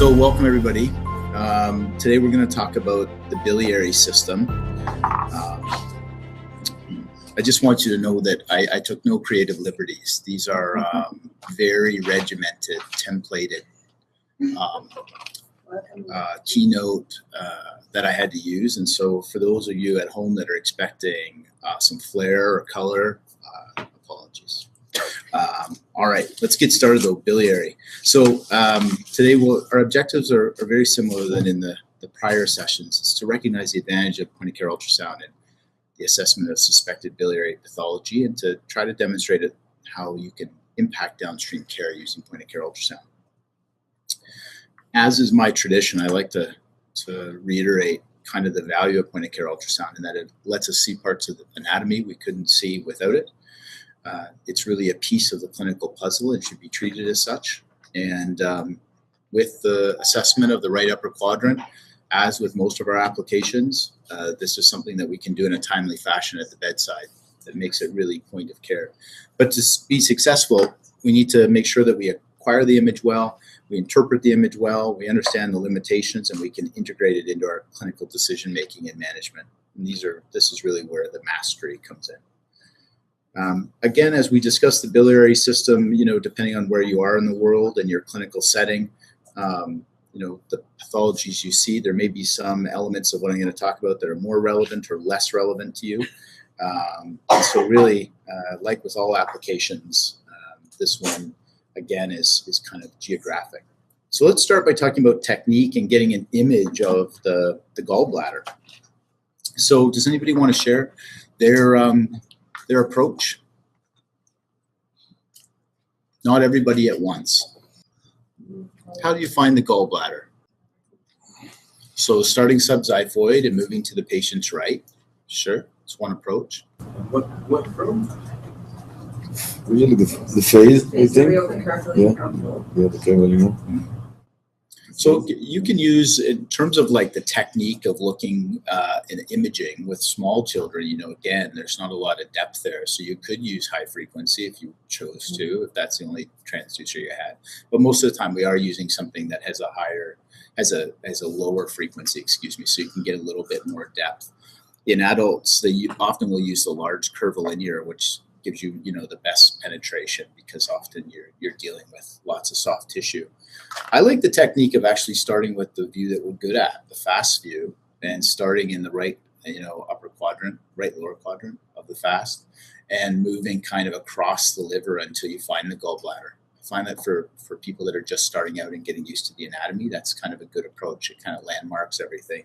So welcome everybody. Today we're going to talk about the biliary system. I just want you to know that I took no creative liberties. These are very regimented, templated keynote that I had to use. And so for those of you at home that are expecting some flair or color, apologies. All right, let's get started though, biliary. So today our objectives are very similar than in the prior sessions. It's to recognize the advantage of point of care ultrasound and the assessment of suspected biliary pathology, and to try to demonstrate how you can impact downstream care using point of care ultrasound. As is my tradition, I like to reiterate kind of the value of point of care ultrasound, and that it lets us see parts of the anatomy we couldn't see without it. It's really a piece of the clinical puzzle and should be treated as such. And with the assessment of the right upper quadrant, as with most of our applications, this is something that we can do in a timely fashion at the bedside that makes it really point of care. But to be successful, we need to make sure that we acquire the image well, we interpret the image well, we understand the limitations, and we can integrate it into our clinical decision making and management. And this is really where the mastery comes in. Again, as we discuss the biliary system, depending on where you are in the world and your clinical setting, the pathologies you see, there may be some elements of what I'm going to talk about that are more relevant or less relevant to you. And so really, like with all applications, this one, again, is kind of geographic. So let's start by talking about technique and getting an image of the gallbladder. So does anybody want to share their approach? Not everybody at once. How do you find the gallbladder? So starting subxiphoid and moving to the patient's right. Sure, it's one approach. What from? Usually the face, I think. Yeah, the carefully. So you can use, in terms of like the technique of looking in imaging with small children, again, there's not a lot of depth there. So you could use high frequency if you chose to, if that's the only transducer you had. But most of the time we are using something that has a lower frequency, so you can get a little bit more depth. In adults, they often will use the large curvilinear, which gives you, the best penetration, because often you're dealing with lots of soft tissue. I like the technique of actually starting with the view that we're good at, the fast view, and starting in the right, upper quadrant, right lower quadrant of the fast, and moving kind of across the liver until you find the gallbladder. I find that for people that are just starting out and getting used to the anatomy, that's kind of a good approach. It kind of landmarks everything.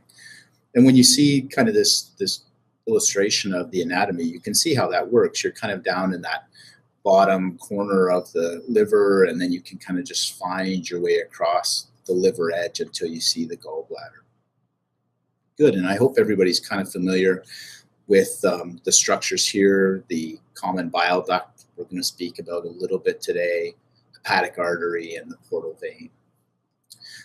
And when you see kind of this illustration of the anatomy, you can see how that works. You're kind of down in that bottom corner of the liver, and then you can kind of just find your way across the liver edge until you see the gallbladder. Good, and I hope everybody's kind of familiar with the structures here, the common bile duct we're going to speak about a little bit today, hepatic artery, and the portal vein.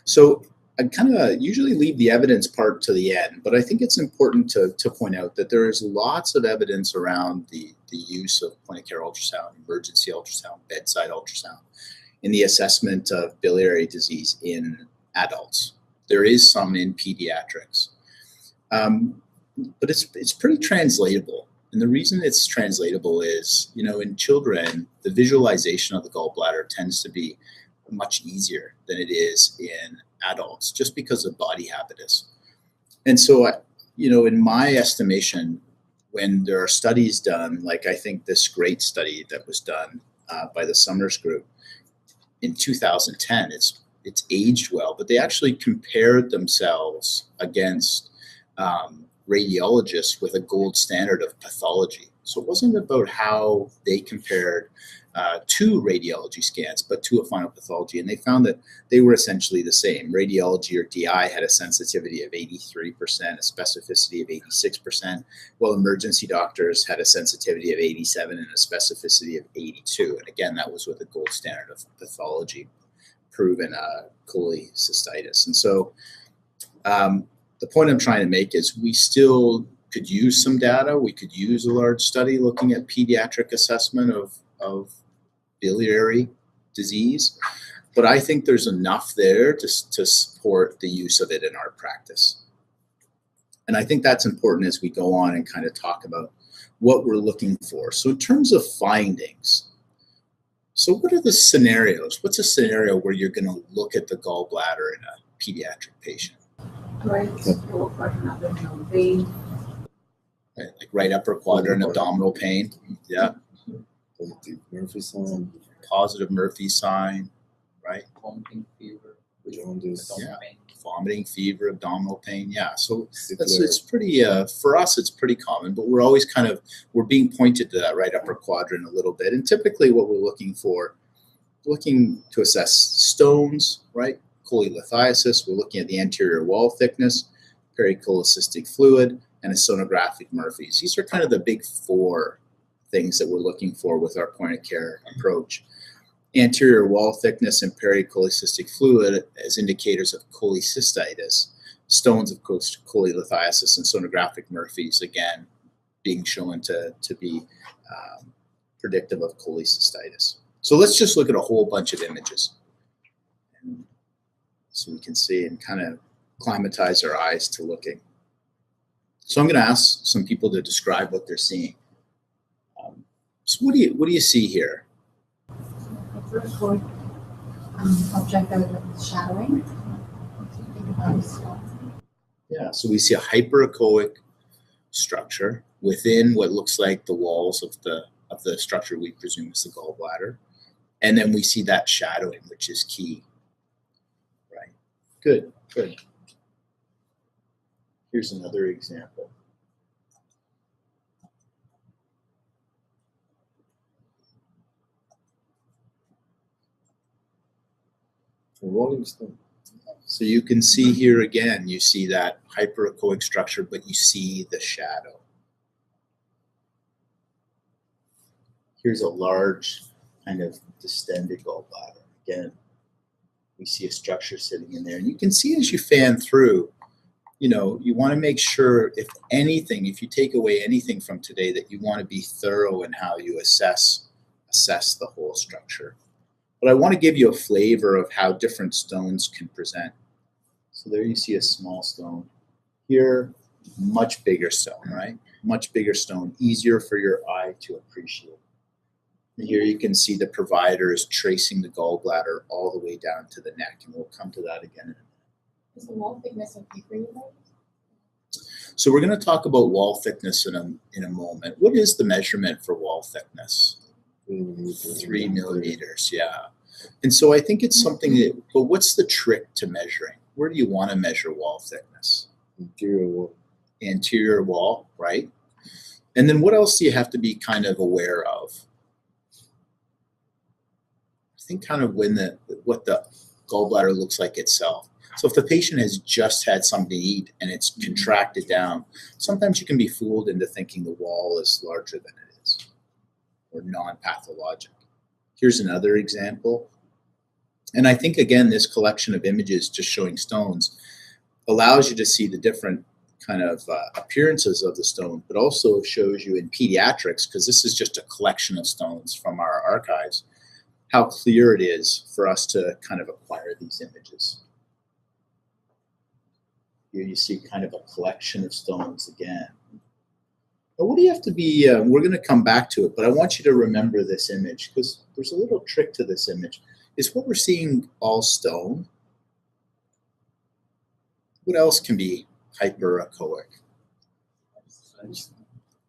So I kind of usually leave the evidence part to the end, but I think it's important to point out that there is lots of evidence around the use of point-of-care ultrasound, emergency ultrasound, bedside ultrasound in the assessment of biliary disease in adults. There is some in pediatrics, but it's pretty translatable. And the reason it's translatable is, in children, the visualization of the gallbladder tends to be much easier than it is in adults, just because of body habitus. And so, in my estimation, when there are studies done, like I think this great study that was done by the Summers Group in 2010, it's aged well, but they actually compared themselves against radiologists with a gold standard of pathology. So it wasn't about how they compared to radiology scans, but to a final pathology. And they found that they were essentially the same. Radiology, or DI, had a sensitivity of 83%, a specificity of 86%, while emergency doctors had a sensitivity of 87 and a specificity of 82. And again, that was with a gold standard of pathology, proven cholecystitis. And so the point I'm trying to make is we still could use some data. We could use a large study looking at pediatric assessment of biliary disease. But I think there's enough there to support the use of it in our practice. And I think that's important as we go on and kind of talk about what we're looking for. So in terms of findings, so what are the scenarios? What's a scenario where you're going to look at the gallbladder in a pediatric patient? Right, Like right upper quadrant abdominal pain. Yeah. Positive Murphy sign. Positive Murphy sign, right? Vomiting fever. Jaundice. Yeah. Vomiting, fever, abdominal pain. Yeah. So it's pretty, for us, it's pretty common, but we're always we're being pointed to that right upper quadrant a little bit. And typically what we're looking to assess stones, right? Cholelithiasis. We're looking at the anterior wall thickness, pericholecystic fluid, and a sonographic Murphy's. These are kind of the big four things that we're looking for with our point of care approach. Anterior wall thickness and pericholecystic fluid as indicators of cholecystitis, stones of cholelithiasis, and sonographic Murphy's, again, being shown to be predictive of cholecystitis. So let's just look at a whole bunch of images so we can see and kind of acclimatize our eyes to looking. So I'm going to ask some people to describe what they're seeing. So what do you see here? Object that is shadowing. Yeah, so we see a hyperechoic structure within what looks like the walls of the structure we presume is the gallbladder. And then we see that shadowing, which is key. Right. Good, good. Here's another example. Rolling stone. So you can see here again, you see that hyperechoic structure, but you see the shadow. Here's a large kind of distended gallbladder. Again, we see a structure sitting in there. And you can see as you fan through, you know, you want to make sure, if anything, if you take away anything from today, that you want to be thorough in how you assess the whole structure. But I want to give you a flavor of how different stones can present. So there you see a small stone. Here, much bigger stone, right? Much bigger stone, easier for your eye to appreciate. And here you can see the provider is tracing the gallbladder all the way down to the neck, and we'll come to that again in a minute. Is the wall thickness okay for you guys? So we're going to talk about wall thickness in a moment. What is the measurement for wall thickness? 3 millimeters, yeah. And so I think it's something that, but what's the trick to measuring? Where do you want to measure wall thickness? Anterior wall. Anterior wall, right? And then what else do you have to be kind of aware of? I think kind of what the gallbladder looks like itself. So if the patient has just had something to eat and it's contracted down, sometimes you can be fooled into thinking the wall is larger than it is, or non-pathologic. Here's another example. And I think, again, this collection of images just showing stones allows you to see the different kind of appearances of the stone, but also shows you in pediatrics, because this is just a collection of stones from our archives, how clear it is for us to kind of acquire these images. Here you see kind of a collection of stones again. But what do you have to be, we're going to come back to it, but I want you to remember this image, because there's a little trick to this image. Is what we're seeing all stone? What else can be hyperechoic?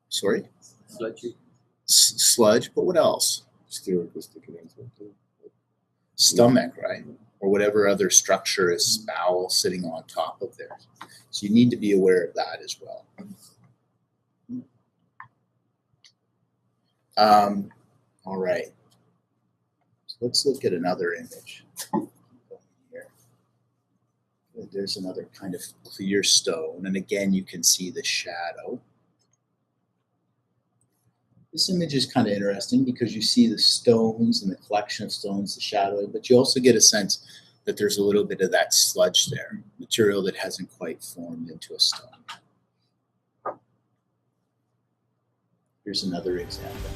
Sorry? Sludgy. Sludge, but what else? Stomach, right? Or whatever other structure is bowel sitting on top of there. So you need to be aware of that as well. All right. So let's look at another image. Here. There's another kind of clear stone, and again you can see the shadow. This image is kind of interesting because you see the stones and the collection of stones, the shadow, but you also get a sense that there's a little bit of that sludge there, material that hasn't quite formed into a stone. Here's another example.